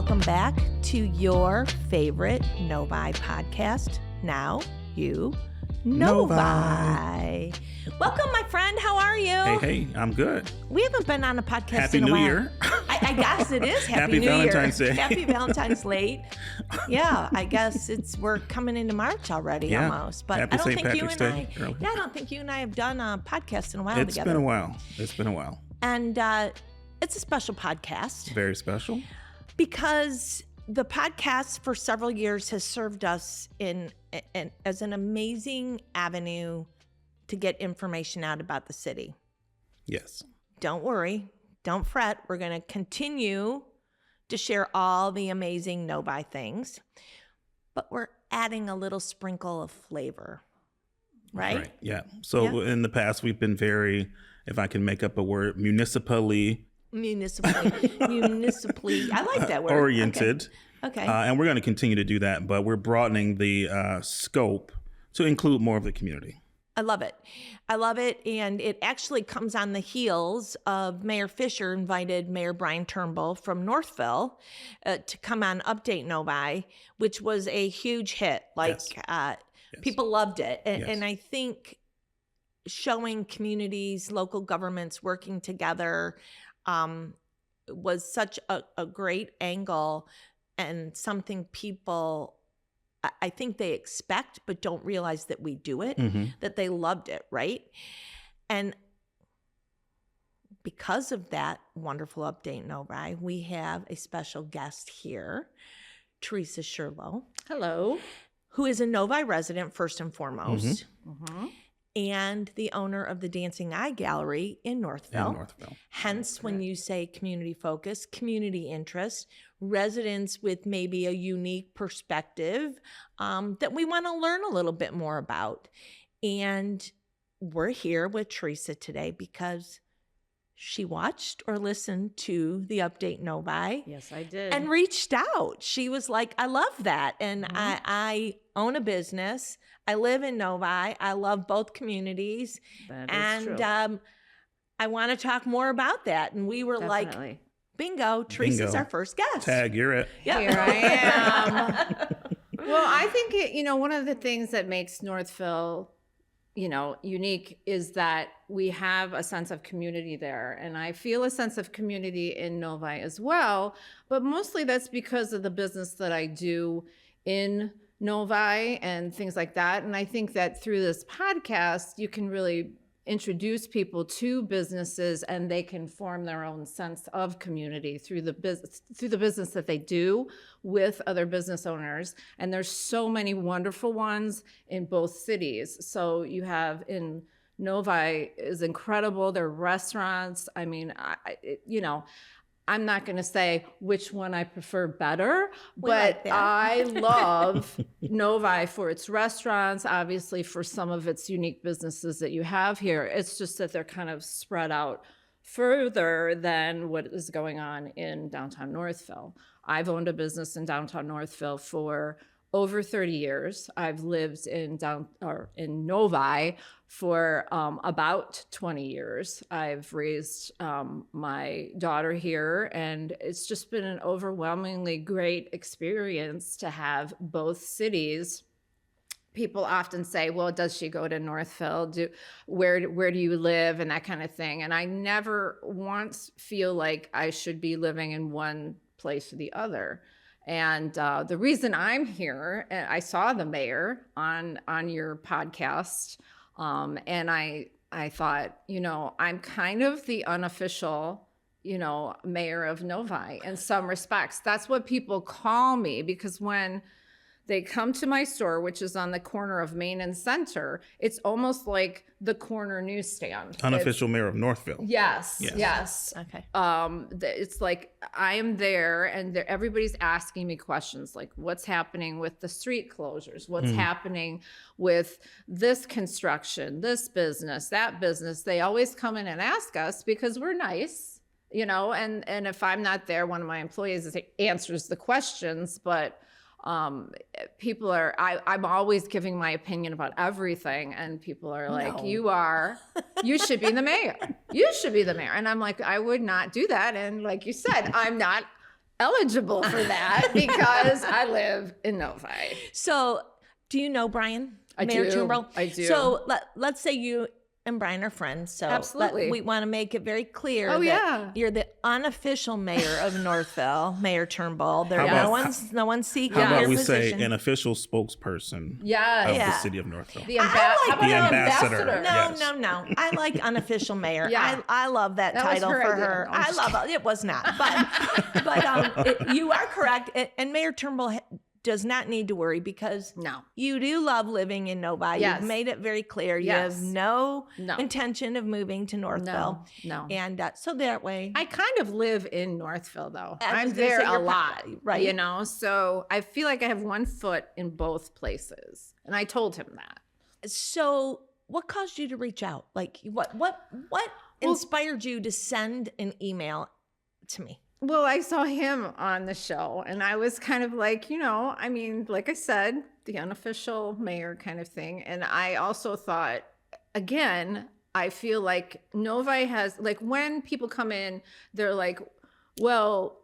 welcome back to your favorite Novi podcast, Now You Novi. Welcome, my friend. How are you? Hey, I'm good. We haven't been on a podcast Happy in a New while. Year. I guess it is Happy New Valentine's Year. Day. Happy Valentine's late. Yeah, I guess we're coming into March already almost. But Happy I don't St. think Patrick's you and Day I. early. Yeah, I don't think you and I have done a podcast in a while It's together. It's been a while. And it's a special podcast. Very special. Because the podcast for several years has served us as an amazing avenue to get information out about the city. Yes. Don't worry. Don't fret. We're going to continue to share all the amazing Novi things, but we're adding a little sprinkle of flavor, right? Yeah. So in the past, we've been very, if I can make up a word, municipally. I like that word. Oriented. Okay. And we're going to continue to do that, but we're broadening the scope to include more of the community. I love it. And it actually comes on the heels of Mayor Fisher invited Mayor Brian Turnbull from Northville to come on Update Novi, which was a huge hit. People loved it. And I think showing communities, local governments working together was such a great angle and something people, I think they expect, but don't realize that we do it, that they loved it, right? And because of that wonderful Update Novi, we have a special guest here, Theresa Schierloh. Hello. Who is a Novi resident, first and foremost, and the owner of the Dancing Eye Gallery in Northville. Hence, when you say community focus, community interest, residents with maybe a unique perspective that we want to learn a little bit more about. And we're here with Theresa today because she watched or listened to the Update Novi. Yes, I did. And reached out. She was like, I love that. And I own a business. I live in Novi. I love both communities. That is true. I want to talk more about that. And we were like, bingo, Theresa's our first guest. Tag, you're it. Yep. Here I am. Well, I think, one of the things that makes Northville, unique is that we have a sense of community there. And I feel a sense of community in Novi as well. But mostly that's because of the business that I do in Novi and things like that. And I think that through this podcast, you can really introduce people to businesses and they can form their own sense of community through the business that they do with other business owners. And there's so many wonderful ones in both cities. So you have in Novi is incredible. Their restaurants. I mean, I'm not going to say which one I prefer better, but I love Novi for its restaurants, obviously for some of its unique businesses that you have here. It's just that they're kind of spread out further than what is going on in downtown Northville. I've owned a business in downtown Northville for over 30 years. I've lived in Novi for about 20 years. I've raised my daughter here, and it's just been an overwhelmingly great experience to have both cities. People often say, well, does she go to Northville? Where do you live? And that kind of thing. And I never once feel like I should be living in one place or the other. And the reason I'm here, I saw the mayor on your podcast, and I thought, I'm kind of the unofficial, mayor of Novi in some respects. That's what people call me, because when they come to my store, which is on the corner of Main and Center, it's almost like the corner newsstand. Unofficial mayor of Northville. Yes. Okay. It's like I am there, and everybody's asking me questions like, what's happening with the street closures? What's happening with this construction, this business, that business? They always come in and ask us because we're nice, and if I'm not there, one of my employees answers the questions, but people are, I'm always giving my opinion about everything, and people are like, you should be the mayor. You should be the mayor. And I'm like, I would not do that. And like you said, I'm not eligible for that because I live in Novi. So, do you know Brian? I Mayor do. Turnbull? I do. So, let's say you and Brian are friends. So, Absolutely. we want to make it very clear Oh, that yeah. you're the unofficial mayor of Northville, Mayor Turnbull. There, How no one's seeking How about your we position. say an official spokesperson Yes. of Yeah. the city of Northville? The, I like how about the the ambassador. ambassador? No, Yes. no. I like unofficial mayor. Yeah. I love that That was title her for idea. her. No, I'm I just love it. It was not, but you are correct. And Mayor Turnbull does not need to worry because No. you do love living in Novi. Yes. You've made it very clear. You Yes. have no No. intention of moving to Northville. No. And so that way, I kind of live in Northville, though. I was I'm gonna there say a you're lot, right. You know, so I feel like I have one foot in both places, and I told him that. so what caused you to reach out? Like what inspired you to send an email to me? Well, I saw him on the show, and I was kind of like, you know, I mean, like I said, the unofficial mayor kind of thing, and I also thought, again, I feel like Novi has, like, when people come in, they're like, well,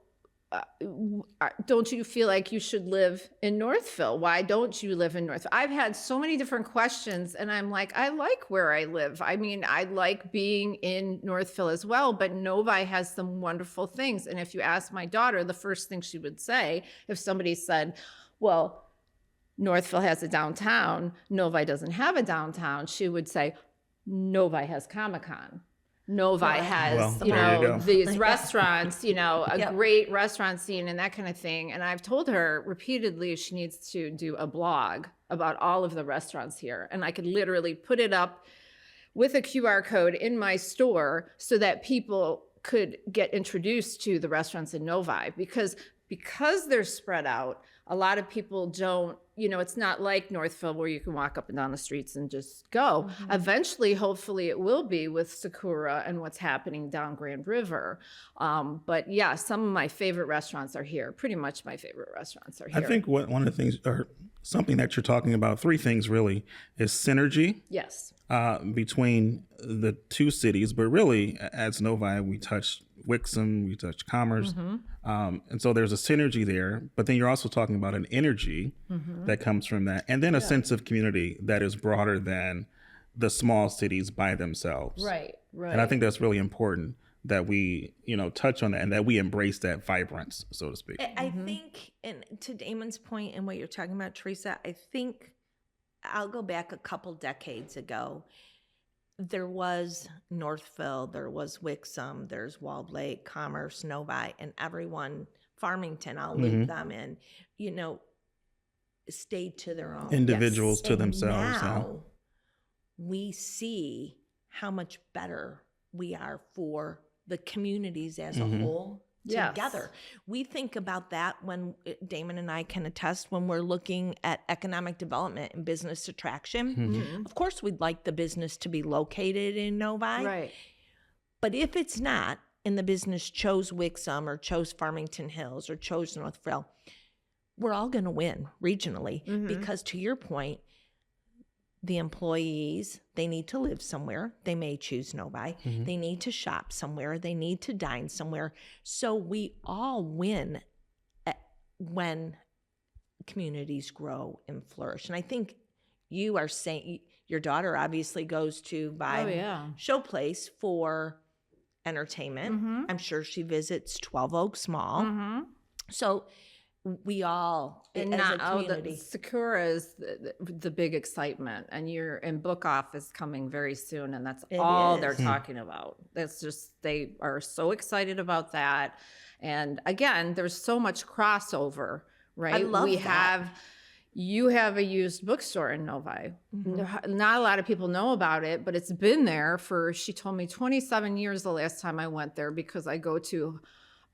don't you feel like you should live in Northville? Why don't you live in Northville? I've had so many different questions, and I'm like, I like where I live. I mean, I like being in Northville as well, but Novi has some wonderful things. And if you ask my daughter, the first thing she would say, if somebody said, well, Northville has a downtown, Novi doesn't have a downtown, she would say, Novi has Comic-Con. Novi has, Well, you there you know, go. these restaurants, you know, a Yep. great restaurant scene and that kind of thing. And I've told her repeatedly she needs to do a blog about all of the restaurants here. And I could literally put it up with a QR code in my store so that people could get introduced to the restaurants in Novi because they're spread out. A lot of people don't, you know, it's not like Northville where you can walk up and down the streets and just go. Eventually, hopefully it will be with Sakura and what's happening down Grand River. But yeah, some of my favorite restaurants are here. Pretty much my favorite restaurants are here. I think one of the things, or something that you're talking about, three things really, is synergy Yes. between the two cities. But really, as Novi, we touch Wixom, we touch Commerce. And so there's a synergy there. But then you're also talking about an energy that comes from that. And then a sense of community that is broader than the small cities by themselves. Right. And I think that's really important that we, you know, touch on that and that we embrace that vibrance, so to speak. I think, and to Damon's point and what you're talking about, Theresa, I think I'll go back a couple decades ago. There was Northville, there was Wixom, there's Walled Lake, Commerce, Novi, and everyone, Farmington, I'll loop them in, you know, stayed to their own. Individuals to And themselves. now we see how much better we are for the communities as a whole Yes. together. We think about that when Damon and I can attest when we're looking at economic development and business attraction. Of course, we'd like the business to be located in Novi. Right. But if it's not, and the business chose Wixom or chose Farmington Hills or chose Northville, we're all going to win regionally because, to your point, the employees, they need to live somewhere. They may choose Novi. They need to shop somewhere. They need to dine somewhere. So we all win when communities grow and flourish. And I think you are saying your daughter obviously goes to Showplace for entertainment. I'm sure she visits 12 Oaks Mall. So we all, And as a now community. Sakura is the big excitement, and book off is coming very soon, and that's It all they're is. talking about. That's just, they are so excited about that. And again, there's so much crossover, right? I love that. You have a used bookstore in Novi. Not a lot of people know about it, but it's been there for, she told me, 27 years the last time I went there, because I go to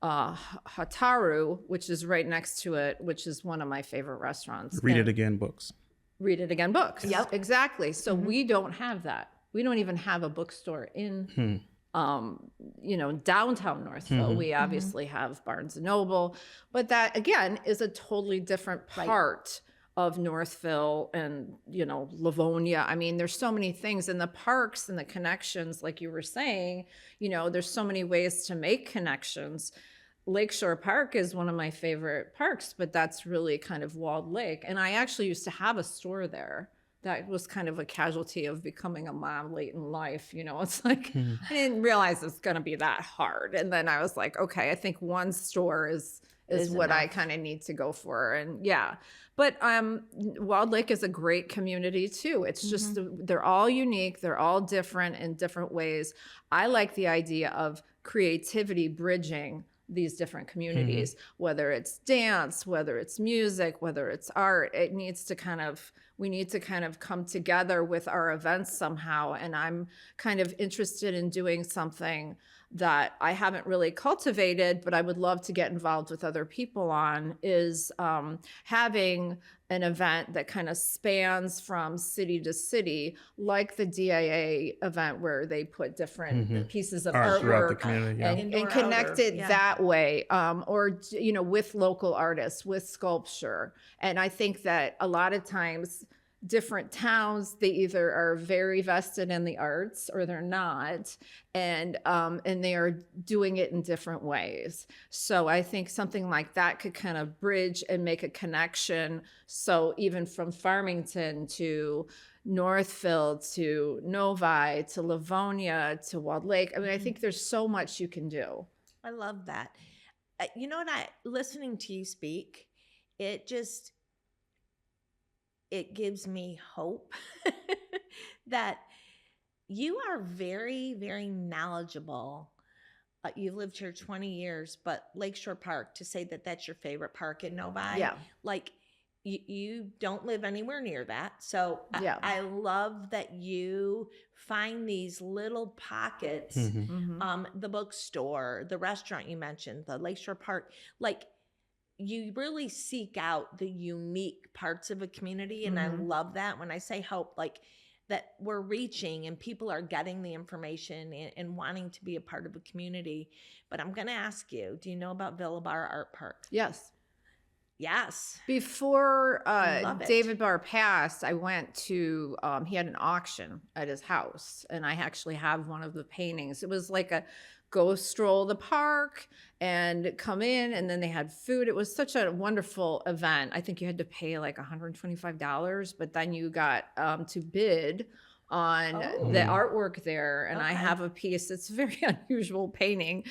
Hataru, which is right next to it, which is one of my favorite restaurants. Read It Again books. Read It Again books. Yep. Exactly. So we don't have that. We don't even have a bookstore in, downtown Northville. We obviously have Barnes and Noble, but that again is a totally different part of Northville and, Livonia. I mean, there's so many things in the parks and the connections, like you were saying, there's so many ways to make connections. Lakeshore Park is one of my favorite parks, but that's really kind of walled lake. And I actually used to have a store there. That was kind of a casualty of becoming a mom late in life. You know, it's like, I didn't realize it's going to be that hard. And then I was like, okay, I think one store is what I kind of need to go for. And yeah, but Walled Lake is a great community too. It's just, they're all unique. They're all different in different ways. I like the idea of creativity bridging these different communities, whether it's dance, whether it's music, whether it's art. We need to kind of come together with our events somehow. And I'm kind of interested in doing something that I haven't really cultivated, but I would love to get involved with other people on, is having an event that kind of spans from city to city, like the DIA event where they put different pieces of Art throughout the artwork community, and connect it that way, or, you know, with local artists, with sculpture. And I think that a lot of times different towns, they either are very vested in the arts or they're not, and they are doing it in different ways. So I think something like that could kind of bridge and make a connection. So even from Farmington to Northville to Novi to Livonia to Walled Lake, I mean, I think there's so much you can do. I love that. You know what? Listening to you speak, it gives me hope that you are very, very knowledgeable. You've lived here 20 years, but Lakeshore Park, to say that that's your favorite park in Novi, Yeah. like you don't live anywhere near that. So Yeah. I love that you find these little pockets, the bookstore, the restaurant you mentioned, the Lakeshore Park, like you really seek out the unique parts of a community. And I love that. When I say hope, like that we're reaching and people are getting the information and wanting to be a part of a community. But I'm going to ask you, do you know about Villa Bar Art Park? Yes. Yes. Before Love it. David Barr passed, I went to, he had an auction at his house, and I actually have one of the paintings. It was like a go stroll the park and come in, and then they had food. It was such a wonderful event. I think you had to pay like $125, but then you got to bid on the artwork there. And I have a piece. It's a very unusual painting.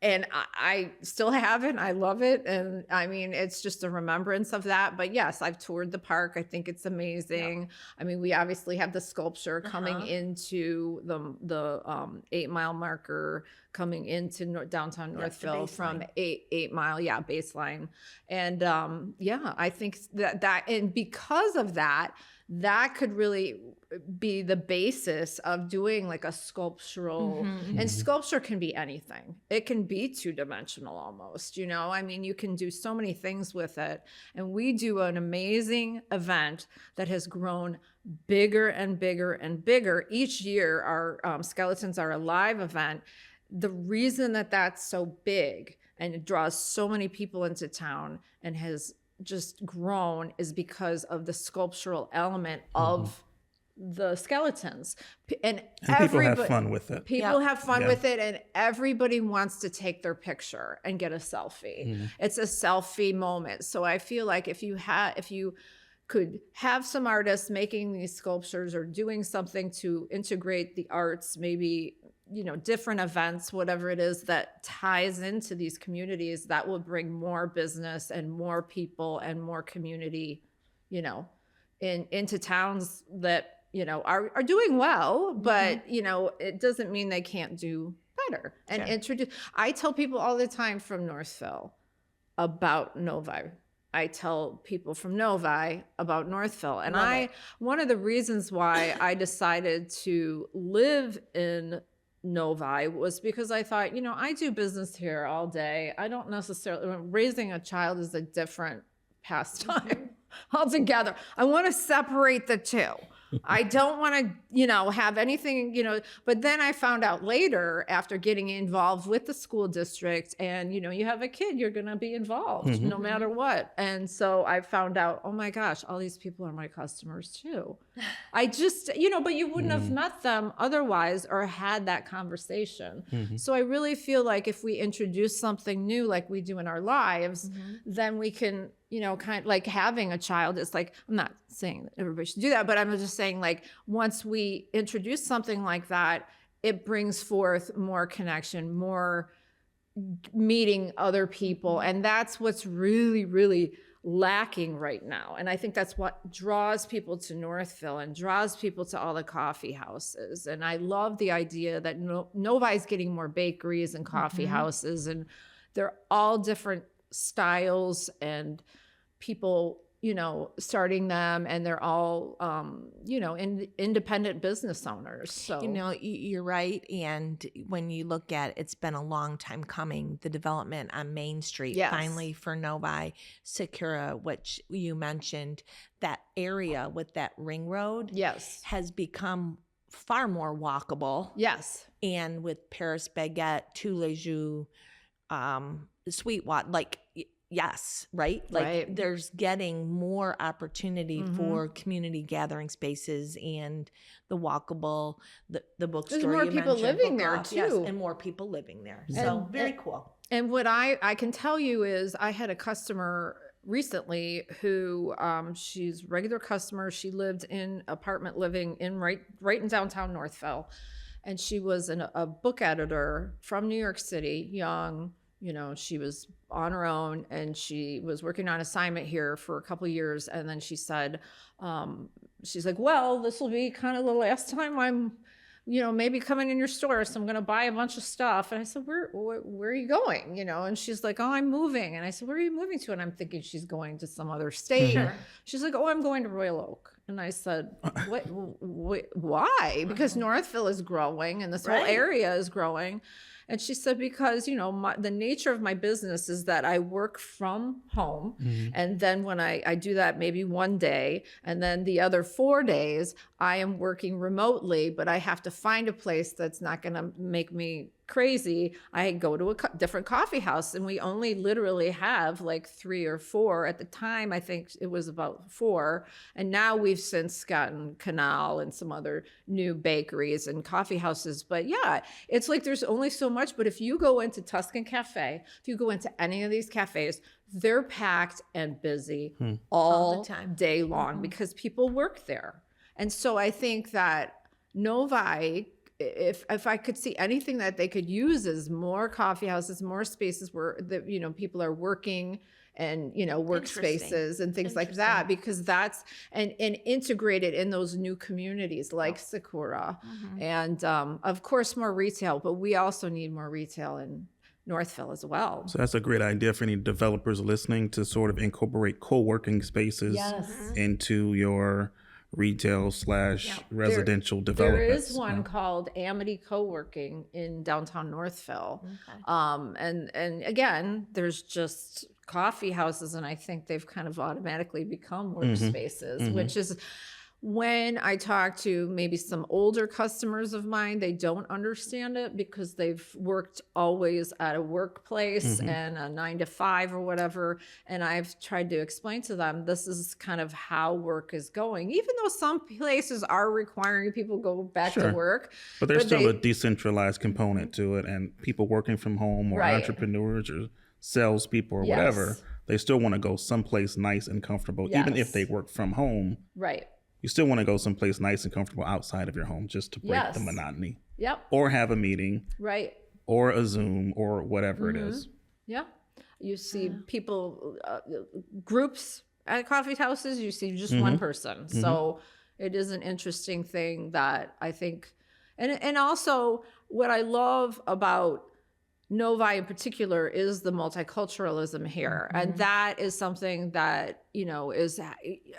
And I still have it. I love it. And I mean, it's just a remembrance of that. But yes, I've toured the park. I think it's amazing. Yeah. I mean, we obviously have the sculpture coming into the 8 Mile marker, coming into downtown Northville from 8 Mile, baseline. And I think that and because of that, that could really be the basis of doing like a sculptural, and sculpture can be anything. It can be 2-dimensional almost, you know, I mean, you can do so many things with it. And we do an amazing event that has grown bigger and bigger and bigger. Each year, our Skeletons Are Alive event, the reason that that's so big and it draws so many people into town and has just grown is because of the sculptural element of the skeletons. And people have fun with it. People have fun with it, and everybody wants to take their picture and get a selfie. It's a selfie moment. So I feel like if you could have some artists making these sculptures or doing something to integrate the arts, maybe, you know, different events, whatever it is that ties into these communities, that will bring more business and more people and more community, you know, into towns that, you know, are doing well, but, you know, it doesn't mean they can't do better. And I tell people all the time from Northville about Novi. I tell people from Novi about Northville. And one of the reasons why I decided to live in Novi was because I thought, you know, I do business here all day. I don't necessarily, raising a child is a different pastime altogether. I want to separate the two. I don't want to, have anything, but then I found out later after getting involved with the school district and, you have a kid, you're going to be involved no matter what. And so I found out, oh my gosh, all these people are my customers too. I just, but you wouldn't have met them otherwise or had that conversation. So I really feel like if we introduce something new like we do in our lives, then we can, kind of like having a child. It's like, I'm not saying that everybody should do that, but I'm just saying like once we introduce something like that, it brings forth more connection, more meeting other people. And that's what's really, really lacking right now. And I think that's what draws people to Northville and draws people to all the coffee houses. And I love the idea that Novi is getting more bakeries and coffee houses, and they're all different styles and people, starting them, and they're all, independent business owners. So, you're right. And when you look at it's been a long time coming, the development on Main Street, finally for Novi, Sakura, which you mentioned, that area with that ring road has become far more walkable. Yes. And with Paris Baguette, Tous les Jours, Sweetwater, like, yes, right? Like there's getting more opportunity for community gathering spaces and the walkable, the bookstore. There's more people living there too. Yes, and more people living there. So very cool. And what I can tell you is I had a customer recently who she's a regular customer. She lived in apartment living in right in downtown Northville. And she was a book editor from New York City, young. She was on her own and she was working on assignment here for a couple of years. And then she said, she's like, well, this will be kind of the last time I'm, maybe coming in your store. So I'm going to buy a bunch of stuff. And I said, where are you going? And she's like, oh, I'm moving. And I said, where are you moving to? And I'm thinking she's going to some other state. Sure. She's like, oh, I'm going to Royal Oak. And I said, why? Because Northville is growing and this whole area is growing. And she said, because, the nature of my business is that I work from home. And then when I do that maybe one day, and then the other 4 days, I am working remotely, but I have to find a place that's not going to make me crazy. I go to a different coffee house, and we only literally have like 3 or 4 at the time. I think it was about 4, and now we've since gotten Canal and some other new bakeries and coffee houses. But yeah, it's like there's only so much. But if you go into Tuscan Cafe, if you go into any of these cafes, they're packed and busy all the time, day long, because people work there. And so I think that Novi, if I could see anything that they could use, is more coffee houses, more spaces where people are working, and workspaces and things like that, because that's and integrated in those new communities like Sakura, and of course more retail, but we also need more retail in Northville as well. So that's a great idea for any developers listening to sort of incorporate co-working spaces into your retail / residential development. There is one called Amity Co-working in downtown Northville. And again, there's just coffee houses, and I think they've kind of automatically become workspaces, which is, when I talk to maybe some older customers of mine, they don't understand it because they've worked always at a workplace and a 9 to 5 or whatever. And I've tried to explain to them, this is kind of how work is going, even though some places are requiring people go back to work. But there's still a decentralized component to it, and people working from home, or entrepreneurs or salespeople or whatever, they still want to go someplace nice and comfortable, even if they work from home. You still want to go someplace nice and comfortable outside of your home, just to break the monotony. Or have a meeting. Or a Zoom, or whatever it is. You see people, groups at coffee houses, you see just one person. So it is an interesting thing that I think, and also what I love about Novi in particular is the multiculturalism here. And that is something that, is,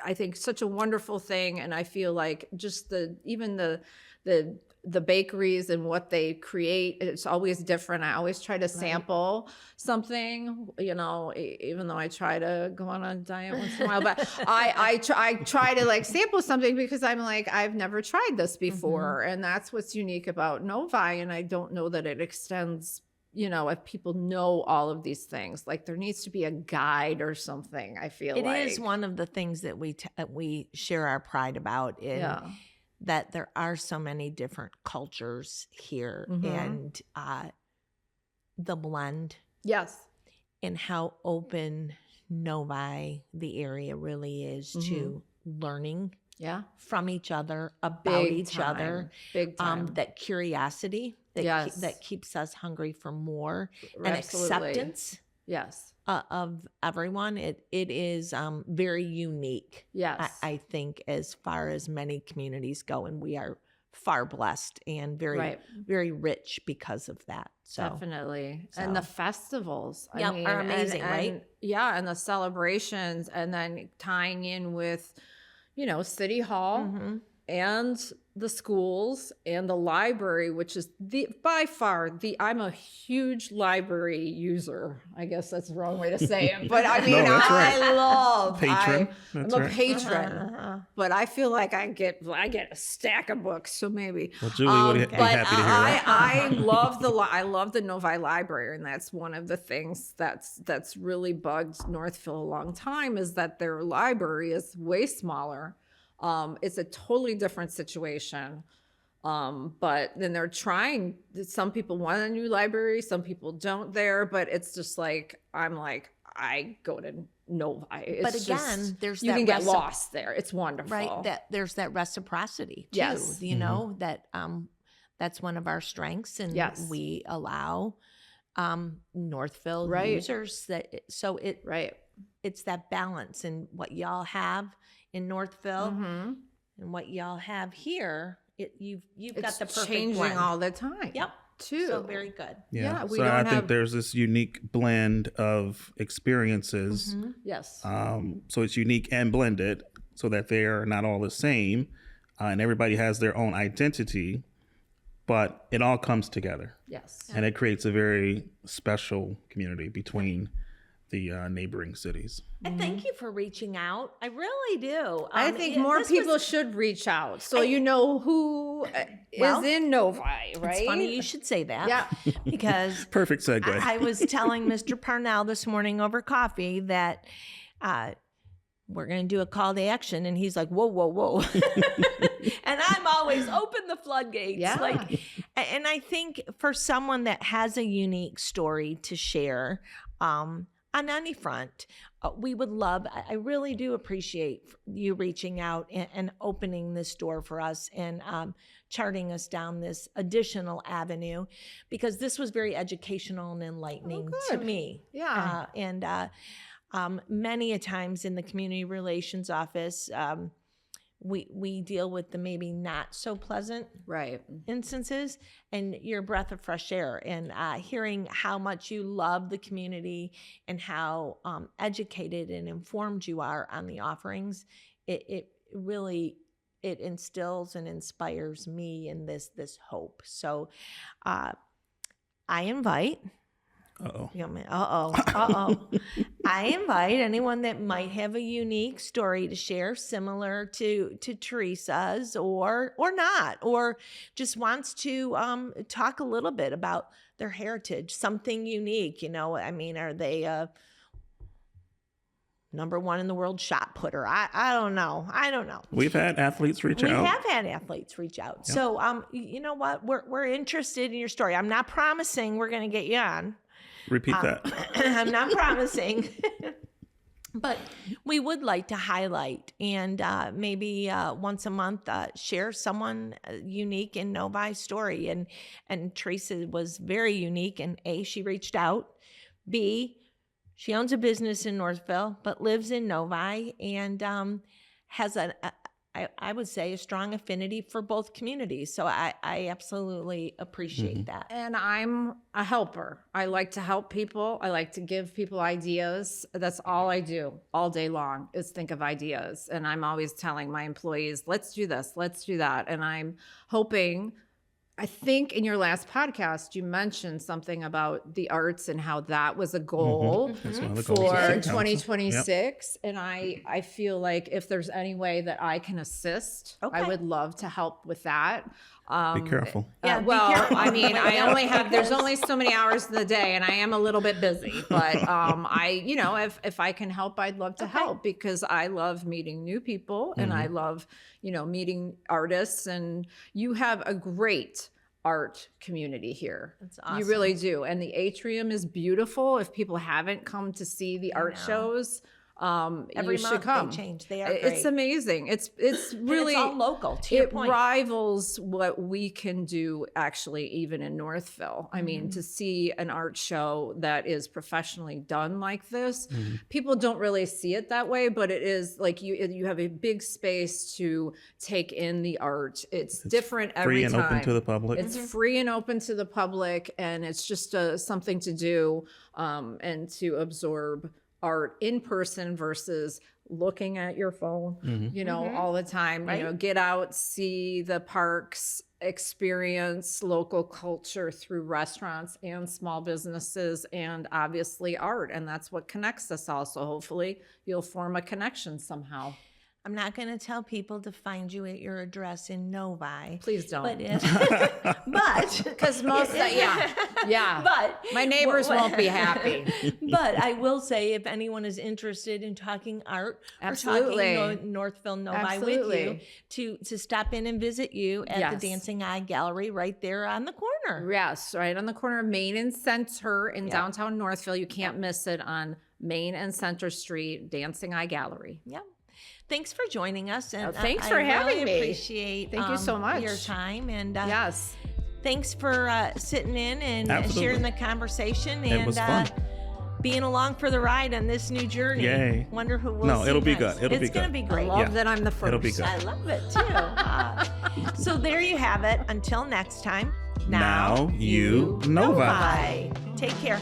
I think, such a wonderful thing. And I feel like just even the bakeries and what they create, it's always different. I always try to sample something, even though I try to go on a diet once in a while, but I try to like sample something because I'm like, I've never tried this before. And that's what's unique about Novi. And I don't know that it extends, if people know all of these things. Like there needs to be a guide or something, I feel It like. is one of the things that we share our pride about in that there are so many different cultures here and the blend. Yes. And how open Novi, the area, really is to learning from each other, about each other. Big time. That curiosity that keeps us hungry for more and acceptance of everyone. It is very unique. Yes. I think as far as many communities go, and we are far blessed and very, very rich because of that. So definitely. So. And the festivals are amazing, right? Yeah. And the celebrations, and then tying in with, City Hall and the schools and the library, which is by far I'm a huge library user. I guess that's the wrong way to say it, but I mean, I love patron. I'm a patron, but I feel like I get a stack of books. So maybe. Well, Julie would be happy to hear that. I love the Novi Library, and that's one of the things that's really bugged Northville a long time, is that their library is way smaller. It's a totally different situation. But then they're trying, some people want a new library, some people don't there, but it's just like, I go to Novi. But again, you can get lost there. It's wonderful. Right. That there's that reciprocity too. Yes. That that's one of our strengths, and we allow Northville users it's that balance, and what y'all have in Northville and what y'all have here. You've got the perfect changing blend. All the time. Yep. Too. So very good. Yeah. So I think there's this unique blend of experiences. Yes. So it's unique and blended, so that they are not all the same, and everybody has their own identity, but it all comes together. Yes. And it creates a very special community between the neighboring cities. And thank you for reaching out. I really do. I think more people should reach out, so you know who is in Novi, right? It's funny you should say that. Yeah. Because perfect segue. I was telling Mr. Parnell this morning over coffee that we're going to do a call to action, and he's like, whoa, whoa, whoa. And I'm always open the floodgates. Yeah. And I think for someone that has a unique story to share, on any front, we would love, I really do appreciate you reaching out and opening this door for us and charting us down this additional avenue, because this was very educational and enlightening to me. Yeah. Many a times in the community relations office, we deal with the maybe not so pleasant instances, and you're a breath of fresh air, and hearing how much you love the community and how educated and informed you are on the offerings, it really instills and inspires me in this hope. So I invite I invite anyone that might have a unique story to share, similar to Theresa's, or not, or just wants to talk a little bit about their heritage, something unique. I mean, are they number one in the world shot putter? I don't know. We've had athletes reach out. We have had athletes reach out. Yep. So you know what? We're interested in your story. I'm not promising we're going to get you on. Repeat that. I'm not promising, but we would like to highlight and maybe once a month share someone unique in Novi's story. And Theresa was very unique. And A, she reached out. B, she owns a business in Northville, but lives in Novi and has I would say, a strong affinity for both communities. So I absolutely appreciate that. And I'm a helper. I like to help people. I like to give people ideas. That's all I do all day long is think of ideas. And I'm always telling my employees, let's do this, let's do that. And I'm hoping, I think in your last podcast, you mentioned something about the arts and how that was a goal That's one of the goals of for City Council. 2026. And I feel like if there's any way that I can assist, I Okay. would love to help with that. Be careful. Yeah, be Well, careful. I mean, I only have, there's only so many hours in the day and I am a little bit busy, but if I can help, I'd love to help because I love meeting new people and I love, meeting artists, and you have a great art community here. That's awesome. You really do. And the atrium is beautiful. If people haven't come to see the art know. shows, Every you should month come. they change. They are It's great. amazing. It's And really it's all local, to your it point. rivals what we can do actually even in Northville. I mean, to see an art show that is professionally done like this, people don't really see it that way, but it is like you have a big space to take in the art. It's different every Free and time. open to the public. It's free and open to the public, and it's just something to do and to absorb art in person versus looking at your phone, all the time. Right. Get out, see the parks, experience local culture through restaurants and small businesses, and obviously art. And that's what connects us all. So hopefully you'll form a connection somehow. I'm not going to tell people to find you at your address in Novi. Please don't. But Because most, yeah. But My neighbors won't be happy. But I will say, if anyone is interested in talking art Absolutely. or talking Northville Novi Absolutely. with you, to stop in and visit you at Yes. the Dancing Eye Gallery right there on the corner. Yes, right on the corner of Main and Center in downtown Northville. You can't miss it on Main and Center Street, Dancing Eye Gallery. Yeah. Thanks for joining us. And thanks I for really having me. appreciate Thank you so much. your time. And Yes. thanks for sitting in and Absolutely. sharing the conversation It and was fun. being along for the ride on this new journey. Yay. Wonder who will No, see it'll be next. good. It'll be It's going to good. be I great. love Yeah. that I'm the first. It'll be good. I love it too. So there you have it. Until next time. Now you Novi. Novi. Take care.